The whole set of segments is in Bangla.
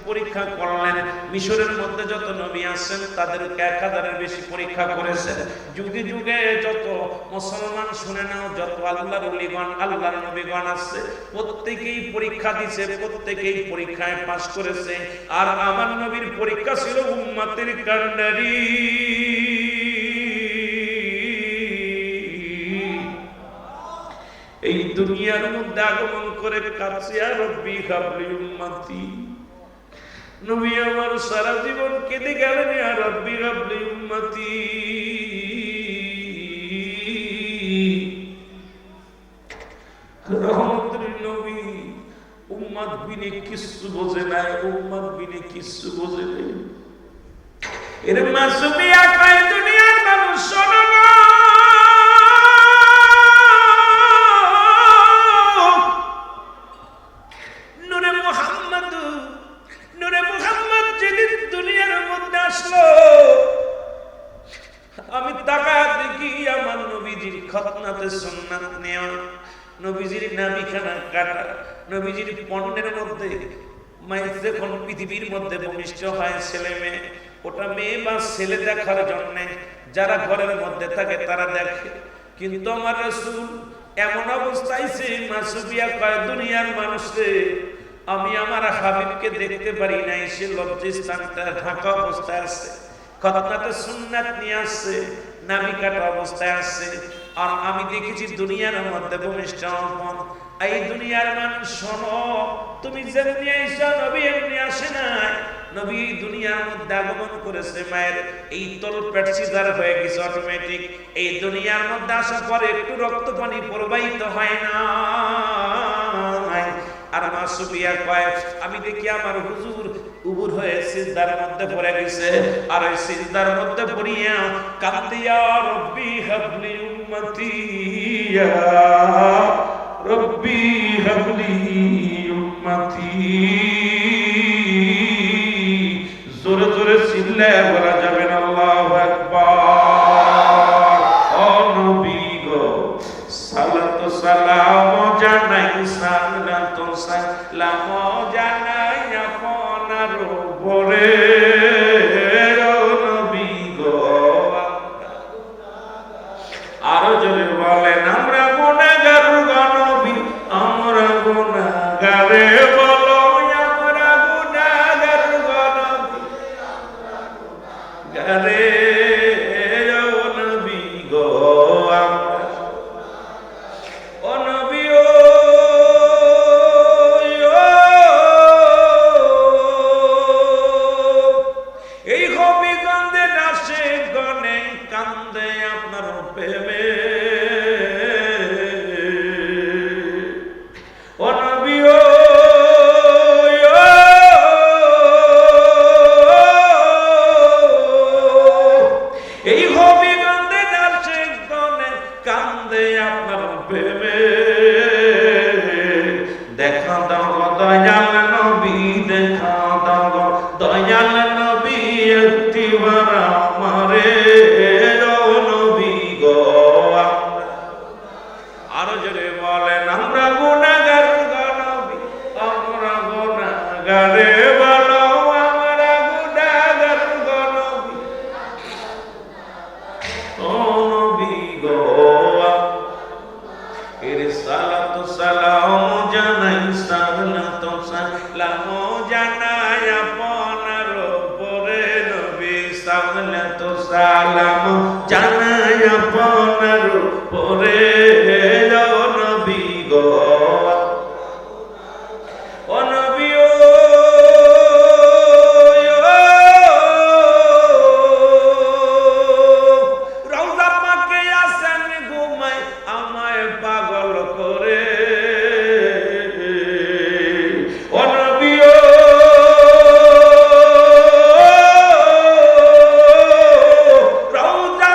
পরীক্ষা করলেন। মিশরের মধ্যে যত নবী আছেন তাদেরকে 1000-এর বেশি পরীক্ষা করেছেন। যুগে যুগে যত মুসলমান শুনে নাও, যত আল্লাহর ওলিগণ আল্লাহর নবীগণ আছে প্রত্যেকেই পরীক্ষা দিছে, প্রত্যেকেই পরীক্ষায় পাস করেছে। আর আমার নবীর পরীক্ষা ছিল উম্মতের কান্ডারি। এই দুনিয়ার মধ্যে আগমন করে কাছে আর রব্বি হাবলি উম্মতি। নবী আমার সারা জীবন কেঁদে গেলেন, ইয়া রব্বি হাবলি উম্মতি। রহমতের নবী উম্মত বিনে কিছু বোঝে নাই, উম্মত বিনে কিছু বোঝে নাই। এর মাসুমিয়া কয় দুনিয়ার মানুষ শোনো না, নূরে মুহাম্মদ যেদিন দুনিয়ার মধ্যে আসলো আমি তাকায় দেখি আমার নবীজির খতনাতে সুন্নাত নেওয়া, নবীজির নাভিখানা কাটা, নবীজির পণ্যের মধ্যে মায়ের যখন পৃথিবীর মধ্যে ভূমিষ্ঠ হয় ছেলে মেয়ে, ওটা মেয়ে বা ছেলে দেখার জন্য যারা ঘরের মধ্যে থাকে তারা দেখে। কিন্তু আমার রাসূল এমন অবস্থায় সে মাসুবিয়া কয় দুনিয়ার মানুষে আমি আমার হাবিবকে দেখতে পারি নাই, সে লজ্জাস্থানটা ঢাকা অবস্থায় আছে, খতনাতে সুন্নাত নিয়ে আসছে, নাভি কাটা অবস্থায় আছে। আর আমি দেখেছি দুনিয়ার মধ্যে ভূমিষ্ঠ হন। এই দুনিয়ার মানুষ শোনো, তুমি যেমনি আইসা নবী এমনি আসে নাই। নবী দুনিয়ার মধ্যে আগমন করেছে, মায়ের এই তলপেট সিজার হয়ে গেছে অটোমেটিক। এই দুনিয়ার মধ্যে আসার পরে একটু রক্ত পানি প্রবাহিত হয় না। আর মাসুবিয়া কয় আমি দেখি আমার হুজুর উবুর হয়ে সিজদার মধ্যে পড়ে গেছে, আর ওই সিজদার মধ্যে পড়িয়া কাঁদতে, ইয়া রব্বি হাবলি উম্মতি, ইয়া রব্বি হাবলি উম্মতি। জোরে জোরে চিল্লায় বলা যাবে না আল্লাহু আকবার। ও নবী গো সালাত সালাম জানাই, সালাত সালাম জানাই আপনার উপরে। ও নবী গো আরো জোরে বলেন আমরা গুনাহগার গো নবী, আমরা গুনাহগারে বলো আমরা গুনাহগার গো নবী, গারে ও নবী গো আমরা। ও নবী এই হবিগঞ্জে নাচে গনে কান্দে আপনার প্রেমে। ও নবী এই হবিগঞ্জে নাচে গনে কান্দে আপনার প্রেমে। দেখা দাও দয়াল নবী, দেখা দাও দয়াল নবী একটিবার আমারে। ও নবী গো আরো জোরে বলেন আমরা গুনাহগার গো নবী, আমরা গুনাহগারে বলো আমরা গুনাহগার গো নবী। ও নবী গো এর সালাত সালাম জানাই, সালাত সালাম জানাই আপনার উপরে নবী, সালাত সালাম জানাই আপনার উপরে। ও নবী গো ও নবী রওজা পাকে আসেন ঘুমায় আমায় পাগল করে। ও নবী রওজা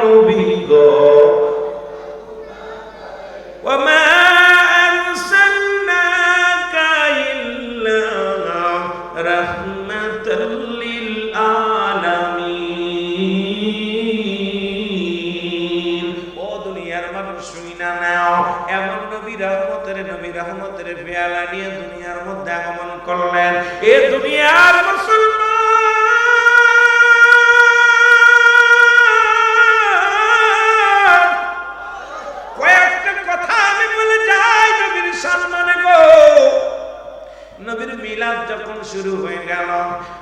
নবী গো ওয়া মা আরসালনাকা ইল্লা রাহমাতাল লিল আলামিন। ও দুনিয়ার মানুষ শুনিনা নাও, এমন নবী রহমতের পেয়ালা নিয়ে দুনিয়ার মধ্যে আগমন করলেন। এ দুনিয়ার মুসলমান, কয়েকটা কথা আমি বলে যাই নবীর সম্মানে গো। নবীর মিলাদ যখন শুরু হয়ে গেল,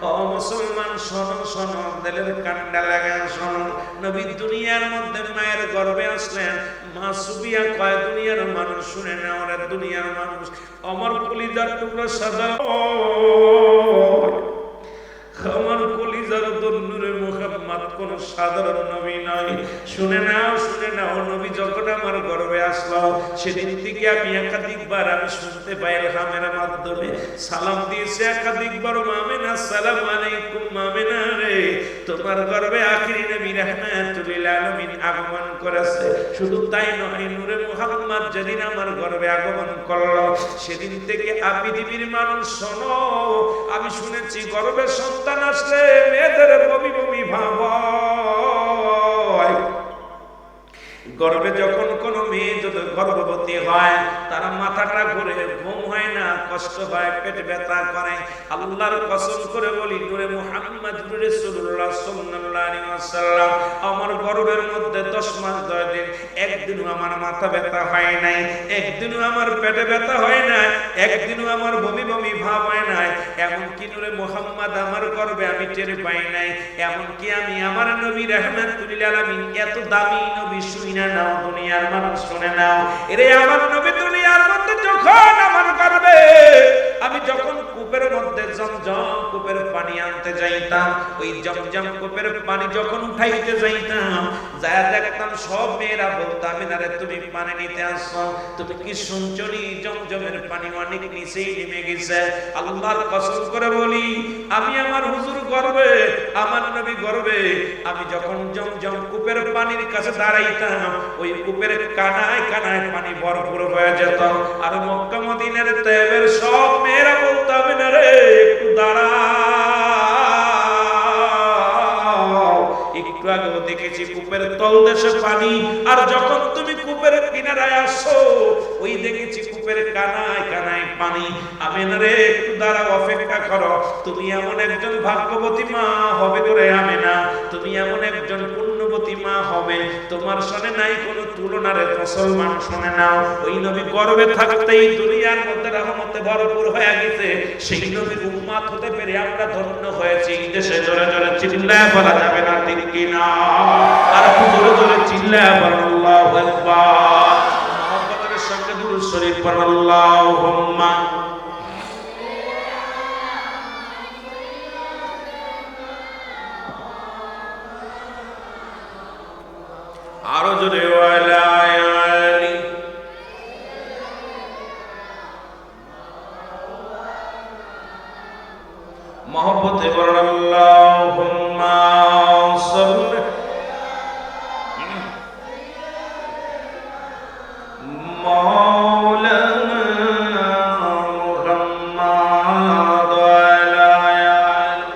ও মুসলমান শোনো শোনো, দিলের কান্ডা লাগান শোনো। নবী দুনিয়ার মধ্যে মায়ের গর্ভে আসলেন। মা সুবিয়া কয় দুনিয়ার মানুষ শুনে না, ওরা দুনিয়ার মানুষ আমার কলিজার টুকরা সাদা, আমার কলিজার নূরে মুহাম্মদ কোন সাধারণ নবী নয়। শুনে নাও নবী যখন আমার গর্ভে আসলো, সেদিন থেকে আমি একাধিকবার আমি শুনতে পাই ইলহামের মাধ্যমে সালাম দিয়েছে একাধিকবার, মামেনা সালাম আলাইকুম মামেনা রে, তোমার গর্ভে আখিরি নবী রাহমাতুল লিল আলামিন আগমন করেছে। শুধু তাই নয়, নূরে মুহাম্মদ যেদিন আমার গর্ভে আগমন করলো, সেদিন থেকে পৃথিবীর মানুষ শোনো, আমি শুনেছি গর্ভে সন্তান আসলে মেয়েদের বমি বমি ভাব হয়। গর্ভে যখন কোন মেয়ে যদি গর্ভবতী হয়, তার মাথাটা ঘুরে, ঘুম হয় না, কষ্ট হয়, পেট ব্যথা করে। আল্লাহর কসম করে বলি, নূরে মুহাম্মদ রাসূলুল্লাহ সাল্লাল্লাহু আলাইহি ওয়াসাল্লাম আমার গর্ভের মধ্যে 10 মাস 10 দিন একদিনও আমার মাথা ব্যথা হয় নাই, একদিনও আমার পেটে ব্যথা হয় নাই, একদিনও আমার বমি বমি ভাব হয় নাই। এমনকি নূরে মুহাম্মদ আমার গর্ভে আমি টের পাই নাই। এমনকি আমি আমার নবী রাহমাতুল লিল আলামিন, এত দামি নবী শুনি না নাও, দুনিয়ার মানুষ শুনে নাও। এরে আমার নবী দুনিয়ার মধ্যে যখন আমার গর্ভে, আমি যখন কূপের মধ্যে জমজম কূপের পানি আনতে যাইতাম, ওই জমজম কূপের পানি যখন উঠাইতে যাইতাম, যায় দেখতাম সব মেয়েরা বলতাম, আমিনারে তুমি পানি নিতে আসছো, তুমি কি শুনছো নি জমজমের পানি অনেক নিচেই নেমে গেছে। আল্লাহর কসম করে বলি, আমি আমার হুজুর গর্বে, আমার নবী গর্বে, আমি যখন জমজম কূপের পানির কাছে দাঁড়াইতাম, ওই কূপের কানায় কানায় পানি ভরপুর হয়ে যেত। আর মক্কা মদিনার তায়েবের সব মেয়েরা বলতো, আমিনারে একটু দাঁড়াও, একটু আগেও দেখেছি কূপের তলদেশে পানি, আর যখন তুমি কূপের কিনারায় আসো, ওই দেখেছি কূপের কানায় কানায় পানি। আমিনারে একটু দাঁড়াও, অপেক্ষা করো, তুমি এমন একজন ভাগ্যবতী মা হবে করে আমিনা, তুমি এমন একজন পুণ্যবতী মা হবে, তোমার সনে নাই কোনো তুলনারে মুসলমান শুনে নাও। ওই নবী গর্বে থাকতেই দুনিয়ার মধ্যে রহমতে ভরপুর হয়ে গেছে। সেই নবীর উম্মত হতে পেরে আমরা ধন্য হয়েছি। দেশে জোরে জোরে চিল্লায় বলা যাবে না ঠিক কিনা? আর জোরে জোরে চিল্লায় বলেন আল্লাহু আকবার। মুহাম্মদের সঙ্গে দুরূদ শরীফ পড়ুন, আল্লাহুম্মা আরো জোরে ওয়ালা আলি। মহব্বতে বলেন আল্লাহুম্মা সাল্লি মাওলানা মুহাম্মদ ওয়ালা আলি।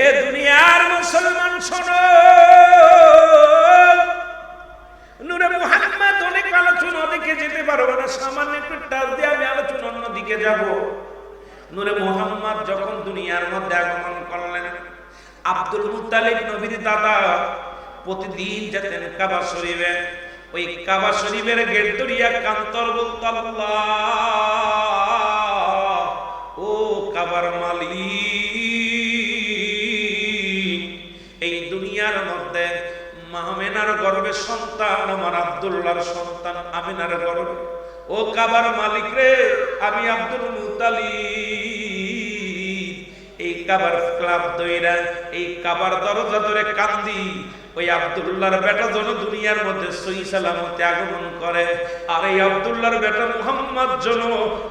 এ দুনিয়ার মুসলমান শোনো, নূরে মুহাম্মদ অনেক আলোচনা, ওদিকে যেতে পারবো না, সামান্য একটু টাচ দিয়ে আমি আলোচনা অন্যদিকে যাব। নূরে মুহাম্মদ যখন দুনিয়ার মধ্যে আগমন করলেন, আব্দুল মুত্তালিব নবীর দাদা প্রতিদিন যেতেন কাবা শরীফে। ওই কাবা শরীফের গেট ধরিয়া কান্তর বলত, আল্লাহ ও কাবার মালিক, এই দুনিয়ার মধ্যে আমিনার গর্ভে সন্তান, আমার আব্দুল্লাহর সন্তান আমিনার গর্ভে, ও কাবার মালিক রে, আমি আব্দুল মুত্তালিব এই কাবার ক্লাব দইরা, এই কাবার দরজা ধরে কান্দি, ও ওই আব্দুল্লাহর বেটা যেন দুনিয়ার মধ্যে সহি সালামতে আগমন করে, আর এই আব্দুল্লাহর বেটা মুহাম্মদ যেন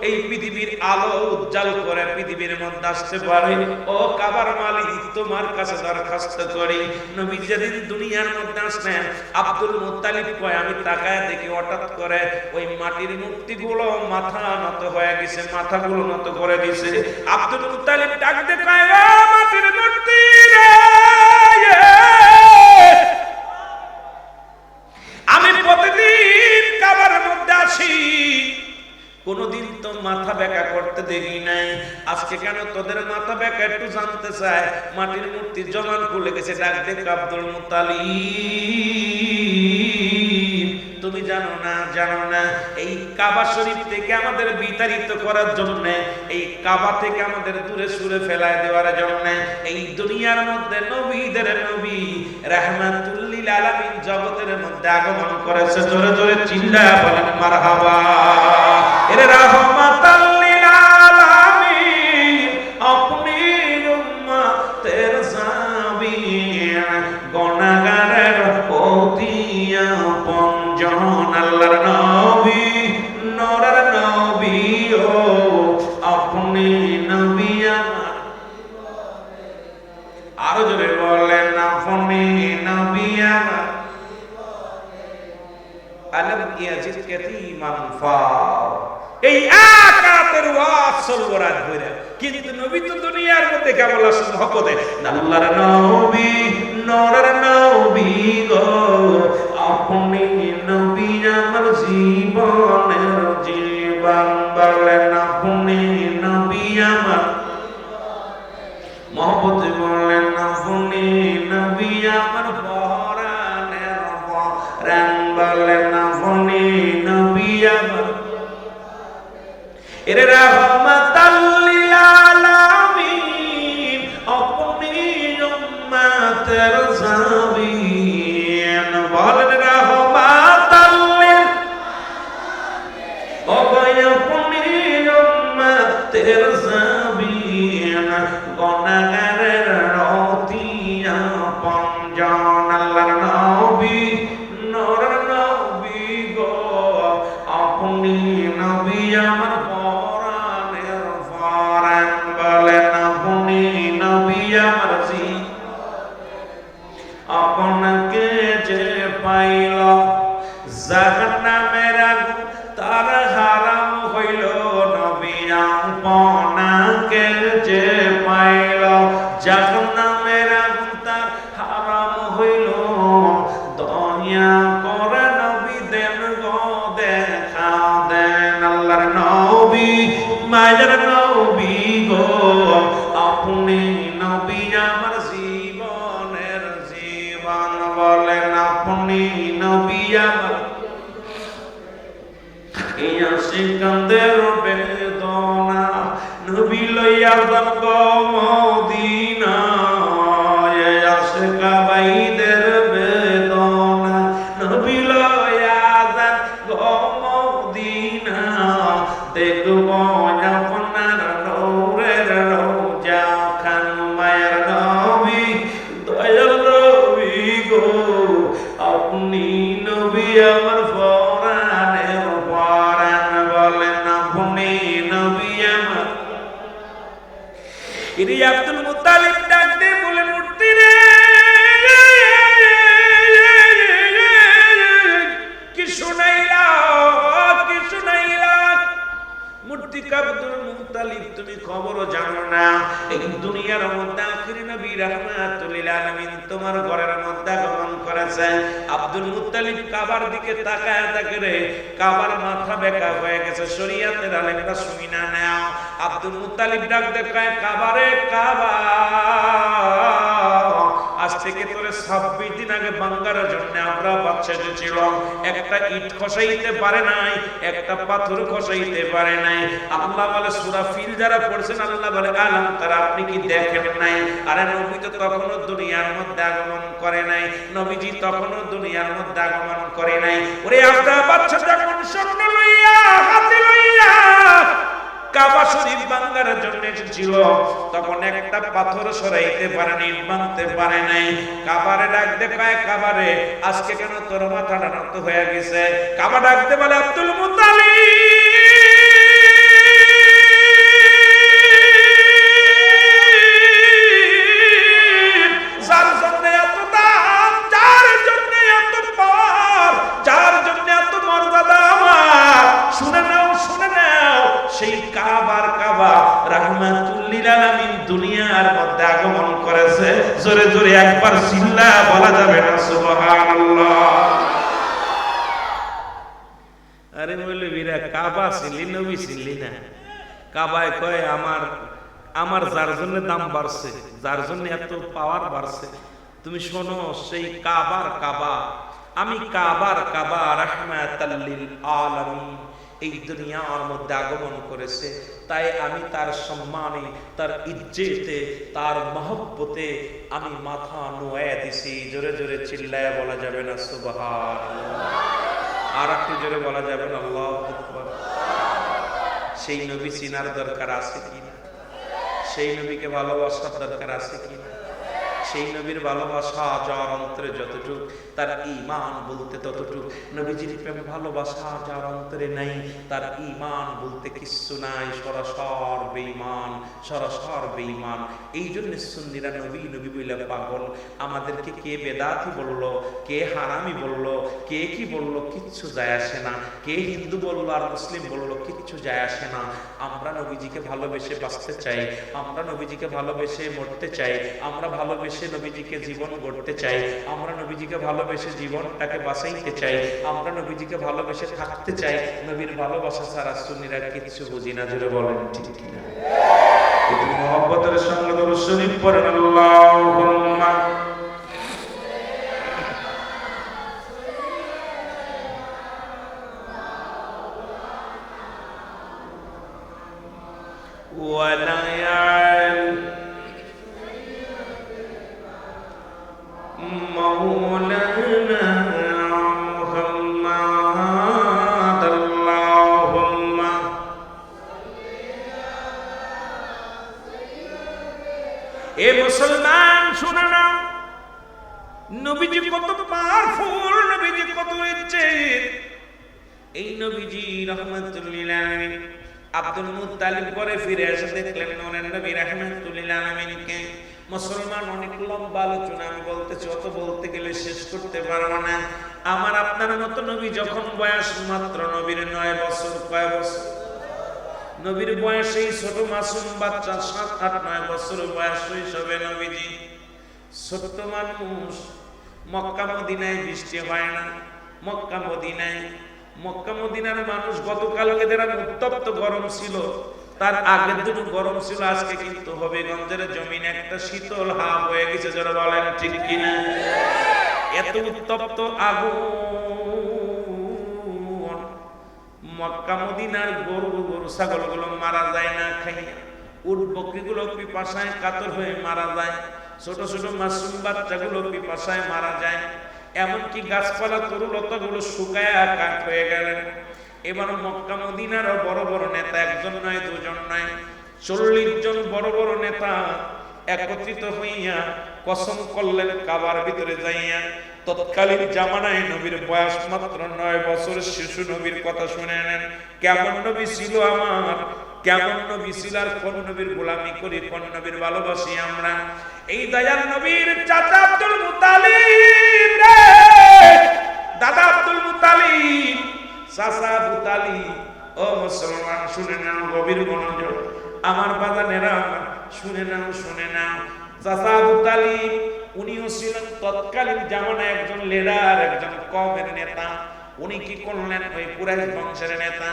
এই পৃথিবীর আলো উজ্জ্বল করে পৃথিবীর মধ্যে আসতে পারে। ও কাবার মালিক, তোমার কাছে দরখাস্ত করি, নবী যেদিন দুনিয়ার মধ্যে আসলেন, আব্দুল মুত্তালিব কয় আমি তাকায় দেখি হঠাৎ করে ওই মাটির মূর্তিগুলো মাথা নত হয়ে গেছে, মাথাগুলো নত করে দিয়েছে। আব্দুল মুত্তালিব ডাক দিয়ে কয়, ও মাটির মূর্তি রে, আমি প্রতিদিন কাবার মধ্যে আসি, কোনদিন তো মাথা বেঁকা করতে দেখি নাই, আজকে কেন তোদের মাথা বেঁকা একটু জানতে চায়। মাটির মূর্তি জমান খুলে গেছে, ডাক দেখ আব্দুল মুত্তালিব, তুমি জানো না, জানো না এই কাবা শরীফ থেকে আমাদের বিতাড়িত করার জন্য, এই কাবা থেকে আমাদের দূরে সরে ফেলায় দেওয়ার জন্য এই দুনিয়ার মধ্যে নবীদের নবী রাহমাতুল লিল আলামিন জগতের মধ্যে আগমন করেছে। জোরে জোরে চিল্লায়া বলেন মারহাবা। এর রাহমাতুল লিল আলামিন আপনি উম্মতের সাবিন, গুনাহগারের প্রতি আপনজন, আল্লাহর নবী নূরের নবী, ও আপনি নবী আমার। আরো জোরে বলেন, আপনি নবী আমার। আলম ইয়াজিদ কাতীমান ফাও, এই আকাতের ওয়াজ সলবরাত হইরা, কিন্তু নবী তো দুনিয়ার মধ্যে কেবল আসল হকতে, আল্লাহর নবী নূরের নবী গো, আপনি নবী আমার জীবনের জীবন, বলেন আপনি নবী আমার মহব্বত, বলেন আপনি নবী আমার পরাণের পরাণ, বলেন আপনি নবী আমার। এর রাহমাতাল লিল আলামিন আপনি উম্মতের সাবিন, বলেন রাহমাতাল লিল আলামিন, ও ভাই আপনি উম্মতের সাবিন, গুনাহগারের প্রতি আপনজন, আল্লাহর নবী নূরের নবী গো, আপনি নবী আমার পরাণের পরাণ, বলেন আপনি নবী আমার জীবন। আপনাকে যে পাইল জাহান্নামের আগুন তার হারাম হইল, নবী আপনাকে যে পাইল জাহান্নামের আগুন তার হারাম হইল, দয়া করে নবী দেন গো দেখা দেন, আল্লাহর নবী মায়ের নবী গো, আপনি নবী আমার জীবনের জীবন, বলেন আপনি নবী আমার। এই আশিকানদের বেদনা নবী লইয়া যান গো মদিনা, এই আশিকা ভাইদের বেদনা নবী লইয়া যান গো মদিনা, দেখব আপনার নূরের রওজা খান, মায়ের নবী দয়াল নবী গো, আপনি নবী আমার পরাণের পরাণ, বলেন আপনি নবী আমার। ইনি আব্দুল মুত্তালিব ডাক দিয়ে বলে, মূর্তি রে কি শুনাইলা, কি শুনাইলা। মূর্তি আব্দুল মুত্তালিব তুমি খবরও জানো না, এই দুনিয়ার মধ্যে আখির নবী রাহমাতুল লিল আলামিন তোমার ঘরের মধ্যে আগমন করেছে। আব্দুল মুত্তালিব কাবার দিকে তাকায় থাকে রে, কাবার মাথা বেঁকা হয়ে গেছে, শরীয়তের আলেমরা শুনি না নাও। আব্দুল মুত্তালিব ডাক দেখায়, কাবারে কাবা, আজ থেকে তোরে 26 দিন আগে বাঙ্গার জন্য আমরা বাচ্চা ছিল, একটা ইট খসাইতে পারে নাই, একটা পাথর খসাইতে পারে নাই। আল্লাহ বলে সূরা ফিল যারা পড়ছেন, আল্লাহ বলে আলাম তারা, আপনি কি দেখেন নাই? আরে নবী তো তখনও দুনিয়ার মধ্যে আগমন করে নাই, নবীজি তখনও দুনিয়ার মধ্যে আগমন করে নাই। ওরে আমরা বাচ্চা যখন স্বর্ণ লইয়া হাতে লইয়া কাবা শরীফ ভাঙার জন্য এসেছিল, তখন একটা পাথর সরাইতে পারেনি, ভাঙতে পারে নাই। কাবারে ডাক দে, কয় কাবারে আজকে কেন তোর মাথাটা নত হয়ে গেছে? কাবা ডাকতে বলে, আব্দুল মুত্তালিব যার জন্য এত দাম, যার জন্য এত পার, যার জন্য এত মর্যাদা আমার, শুনে নাও শুনে নাও, সেই কাবার কাবা রাহমাতুল লিল আলামিন দুনিয়ার মধ্যে আগমন করেছে। জোরে জোরে একবার চিল্লায়া বলা যাবে না সুবহানাল্লাহ? আরে মৌলবীরা, কাবা ছিলি নবী ছিলি না? কাবায় কয় আমার যার জন্য দাম বাড়ছে, যার জন্য এত পাওয়ার বাড়ছে, তুমি শোনো, সেই কাবার কাবা, আমি কাবার কাবা রাহমাতাল লিল আলামিন এই দুনিয়ার মধ্যে আগমন করেছে, তাই আমি তার সম্মানে, তার ইজ্জতে, তার মহব্বতে আমি মাথা নোয়া দিছি। জোরে জোরে চিল্লায়া বলা যাবে না সুবহানাল্লাহ? আর একটু জোরে বলা যাবে না আল্লাহু আকবার? সেই নবী চিনার দরকার আছে কিনা? সেই নবীকে ভালোবাসার দরকার আছে কিনা? সেই নবীর ভালোবাসা যার অন্তরে যতটুক, তার ঈমান বলতে ততটুক। নবীজির প্রেম ভালোবাসা যার অন্তরে নাই, তার ঈমান বলতে কিচ্ছু নাই, সরাসর বেঈমান, সরাসর বেঈমান। এই জন্য সুন্নিরা নবী নবী বলে পাগল। আমাদেরকে কে বেদাতি বললো, কে হারামি বললো, কে কি বললো, কিচ্ছু যায় আসে না। কে হিন্দু বললো আর মুসলিম বললো, কিচ্ছু যায় আসে না। আমরা নবীজিকে ভালোবেসে বাঁচতে চাই, আমরা নবীজিকে ভালোবেসে মরতে চাই, আমরা ভালোবেসে নবীজিকে জীবন গড়তে চাই, আমরা নবীজিকে ভালোবেসে জীবনটাকে বাঁচাইতে চাই, আমরা নবীজিকে ভালোবেসে থাকতে চাই। নবীর ভালোবাসা ছাড়া সুন্নিরা কিছু বুঝি না। জোরে বলেন ঠিক কিনা? একটু মহব্বতের সঙ্গে দরুদ শরীফ পড়েন, আল্লাহুম্মা ওয়ালায়াল مولانا محمد اللهم এ মুসলমান শুনে নাও, নবীজি কত পাওয়ারফুল, নবীজি কত ইচ্ছে। এই নবীজি রাহমাতুল লিল আলামিন আব্দুল মুত্তালিব পরে ফিরে এসে দেখলেন নূরের নবী রাহমাতুল লিল আলামিনকে। মুসলমান, অনেক লম্বা আলোচনা আমি বলতেছি, অত বলতে গেলে শেষ করতে পারবো না। আমার আপনার মতো নবী যখন বয়স মাত্র নবীর 9 বছর, কয় বছর? নবীর বয়স এই ছোট মাসুম বাচ্চা 7, 8, 9 বছর বয়স শৈশবে নবীজি ছোট্ট মানুষ। মক্কা মদিনায় বৃষ্টি হয় না, মক্কা মদিনার মানুষ গতকালকে যারা উত্তপ্ত গরম ছিল, তার আগের দিন গরম ছিল, আজকে কিন্তু হবিগঞ্জের জমিন একটা শীতল হাওয়া হয়ে গেছে। যারা বলেন ঠিক কিনা? এত উত্তপ্ত আগুন, মক্কা মদিনার গরু ছাগলগুলো মারা যায় না খাইয়া, উট বকরিগুলো পিপাসায় কাতর হয়ে মারা যায়, ছোট ছোট মাসুম বাচ্চাগুলো পিপাসায় মারা যায়, এমনকি গাছপালা তরুলতাগুলো শুকায় কাঠ হয়ে গেলেন। এবার মক্কা মদিনার বড় বড় নেতা, একজন নয় দুজন নয়, 40 জন বড় বড় নেতা একত্রিত হইয়া কসম করলেন কাবার ভিতরে যাইয়া। তৎকালীন জামানায় নবীর বয়স মাত্র 9 বছর শিশু নবীর কথা শুনে নেন। কেমন নবী ছিল আমার, কেমন নবী ছিল, আর কোন নবীর গোলামি করি, কোন নবীর ভালোবাসি আমরা। এই দয়াল নবীর চাচা আব্দুল মুত্তালিব রে, দাদা আব্দুল মুত্তালিব, চাচা আবু তালিব। ও মুসলমান শুনে নাও, গভীর মনোযোগ আমার বাজানেরা, শুনে নাও শুনে নাও। চাচা আবু তালিব উনিও ছিলেন তৎকালীন জামানায় একজন লিডার, একজন কওমের নেতা। উনি কি করলেন, ওই কুরাইশ বংশের নেতা।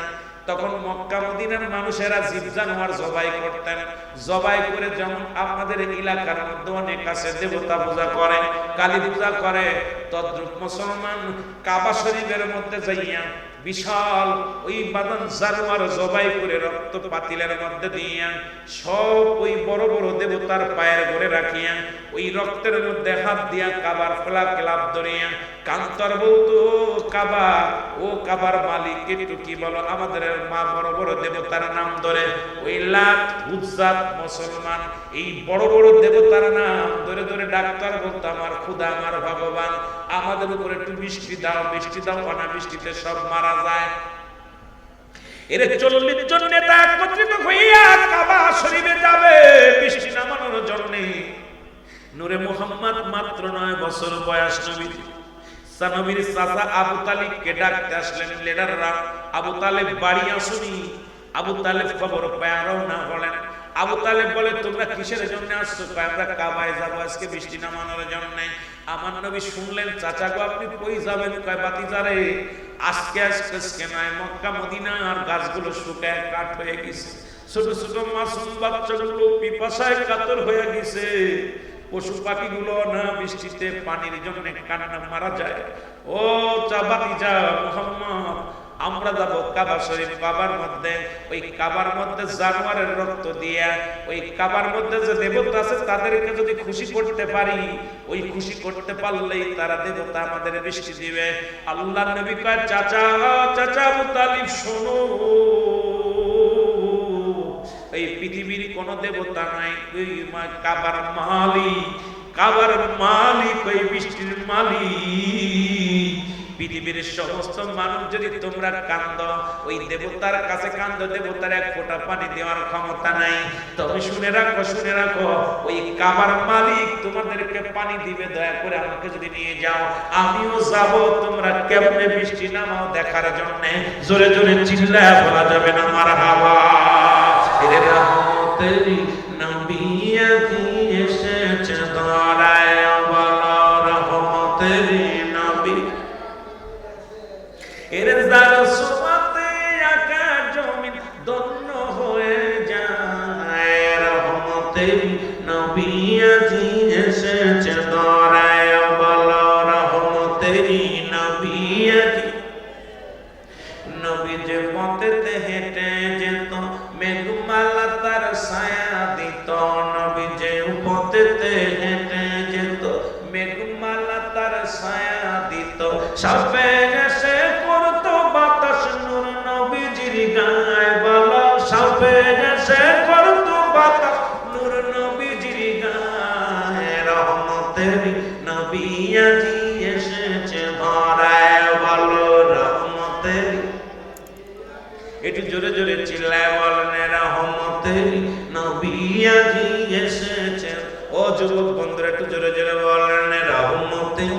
তখন মক্কা মদিনার মানুষেরা জীব জানোয়ার জবাই করতেন। জবাই করে যেমন আপনাদের এলাকার মধ্যে অনেক আছে দেবতা পূজা করে, কালী পূজা করে, তদ্রূপ মুসলমান কাবা শরীফের মধ্যে যাইয়া বিশাল ওই বাদান জানোয়ার জবাই করে রক্ত পাতিলের মধ্যে দিয়া সব ওই বড় বড় দেব দেবতার পায়ের ঘরে রাখিয়া ওই রক্তের মধ্যে হাত দিয়া কাবার ফেলা ক্লাব ধরিয়া কান্তর বলতো, কাবা, ও কাবার মালিক একটু কি বলো, আমাদের মা বড় বড় দেবতার নাম ধরে, ওই লাত, উজ্জাত, মুসলমান, এই বড় বড় দেবতার নাম ধরে ধরে ডাক্তার বলতো, আমার খুদা, আমার ভগবান, আমাদের উপরে একটু বৃষ্টি দাও, বৃষ্টি দাও, অনাবৃষ্টিতে সব মারা যায়। এর 40 জন নেতা একত্রিত হইয়া কাবা শরীফে যাবে বৃষ্টি নামানোর জন্য। নূরে মুহাম্মদ মাত্র 9 বছর বয়স। নবীর চাচা আবু তালিবকে ডাকতে আসলেন লিডাররা। আবু তালেব বাড়ি আসুনি। আবু তালেব খবর পায় রওনা হলেন। আবু তালেব বলে, তোমরা কিসের জন্য আসছো? আমরা কাবায় যাবো আজকে বৃষ্টি নামানোর জন্য। আমার নবী শুনলেন, চাচা গো আপনি কই যাবেন? কয় বাতিজারে, আজকে আজকে নয়, মক্কা মদিনার গাছগুলো শুকায় কাঠ হয়ে গেছে, ছোট ছোট মাসুম বাচ্চাগুলো পিপাসায় কাতর হয়ে গেছে, পশু পাখিগুলো না বৃষ্টিতে পানির জন্য কান্না মারা যায়। ও বাতিজা মুহাম্মদ, আমরা যাবো কাবা শরীফ। কাবার মধ্যে, ওই কাবার মধ্যে জানোয়ারের রক্ত দিয়া, ওই কাবার মধ্যে যে দেবতা আছে তাদেরকে যদি খুশি করতে পারি, ওই খুশি করতে পারলেই তারা দেবতা আমাদের বৃষ্টি দিবে। আল্লাহর নবী কয়, চাচা, চাচা আবু তালিব শোনো, এই পৃথিবীর কোন দেবতা নাই, ওই কাবার মালিক, কাবার মালিক, ওই বৃষ্টির মালিক। পৃথিবীর সমস্ত মানুষ যদি তোমরা কান্দ, ওই দেবতার কাছে কান্দ, দেবতার এক ফোঁটা পানি দেওয়ার ক্ষমতা নাই। তবে শুনে রাখো, শুনে রাখো, ওই কাবার মালিক তোমাদেরকে পানি দিবে। দয়া করে আমাকে যদি নিয়ে যাও, আমিও যাব। তোমরা কেমনে বৃষ্টি নামাও দেখার জন্য জোরে জোরে চিল্লায় বলা যাবে না মারহাবা। এর রহমতের নবী আদি এসেছে ধরায়, বলো রহমতের নবী। এর যার সুমাতে আকাশ জমিন ধন্য হয়ে যায়, রহমতের নবী আজি এসেছে ধরায়, বলো রহমতের নবী আজি। নবী যে পথেতে হেঁটে যেত, মেঘমালা তার ছায়া দিত। নবী যে পথেতে হেঁটে যেত, মেঘমালা তার ছায়া দিত। সাপে এসে করতো বাতাস নূর নবীজির গায়ে, বলো সাপে এসে করতো বাতাস নূর নবীজির গায়ে। রহমতের নবী আজি এসেছে ধরায়, বলো রহমতের। একটু জোরে জোরে চিল্লায় বলেন, রহমতের নবী আজি এসেছে। ও যুবক বন্ধুরা, একটু জোরে জোরে বলেন, রহমতের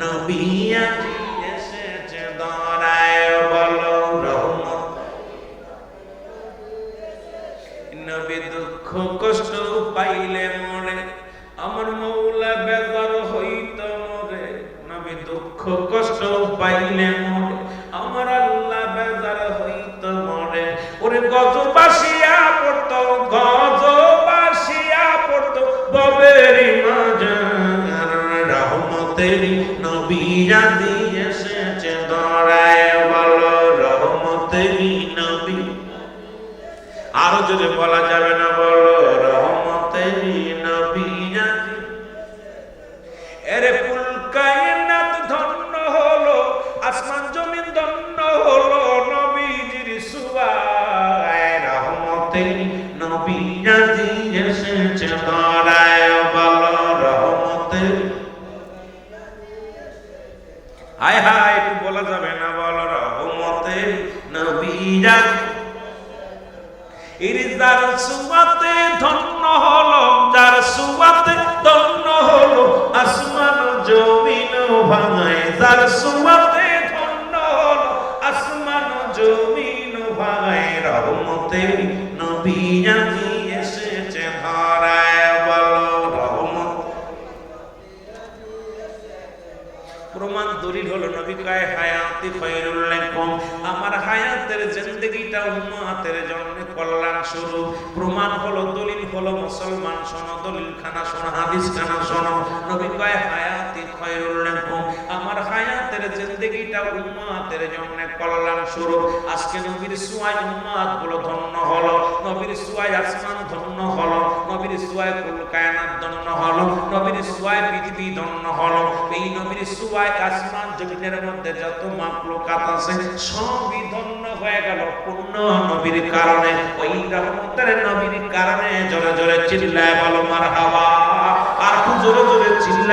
নবী আজি এসেছে ধরায়, বলো রহমত। নবী দুঃখ কষ্ট পাইলে মরে, আমার মৌলা বেজার হইত মরে। নবী দুঃখ কষ্ট পাইলে মরে, আমার আল্লাহ বেজার হইত মরে। ওরে গজবাসিয়া পড়তো, গজবাসিয়া পড়তো ববেরি মাজার। রহমতের নবী আজি এসেছে ধরায়, বলো রহমতের নবী। আরো যদি বলা যাবে না, বলো রহমতের নবী আজি। এরে কুল কায়নাত ধন্য হলো, আসমান জমিন ধন্য হলো নবীজির সুবায়। রহমতের নবী আজি এসেছে ধরায়, বলো রহমতের। হায় হায়, একটু বলা যাবে না, বলো রহমতের নবী আজি। এর যার সুবাতে ধন্য হলো, যার সুবাতে ধন্য হলো আসমান জমিন ভাঙায়। যার সুবাতে ধন্য হলো আসমান জমিন ভাঙায়। রহমতের নবী আজি এসেছে ধরায়, মুসলমান শোনো, দলিল খানা শোনো, হাদিস খানা শোনো। নবী কয় হায়াতি খায়রুল লাকুম, আমার হায়াতের জিন্দেগিটা উম্মতের জন্য কল্যাণ স্বরূপ। আজকে নবীর সুয়ায় উম্মত গুলো ধন্য হলো, নবীর সুয়ায় আসমান ধন্য হলো, নবীর সুয়ায় কুল কায়নাত ধন্য হলো, নবীর সুয়ায় পৃথিবী ধন্য হলো। এই নবীর সুয়ায় আসমান জমিনের মধ্যে যত মাখলুকাত আছে সবই ধন্য হয়ে গেল পূর্ণ নবীর কারণে। ওই রহমতের নবীর কারণে জোরে জোরে চিল্লায় বলো মারহাবা, আর জোরে জোরে চিল্লায়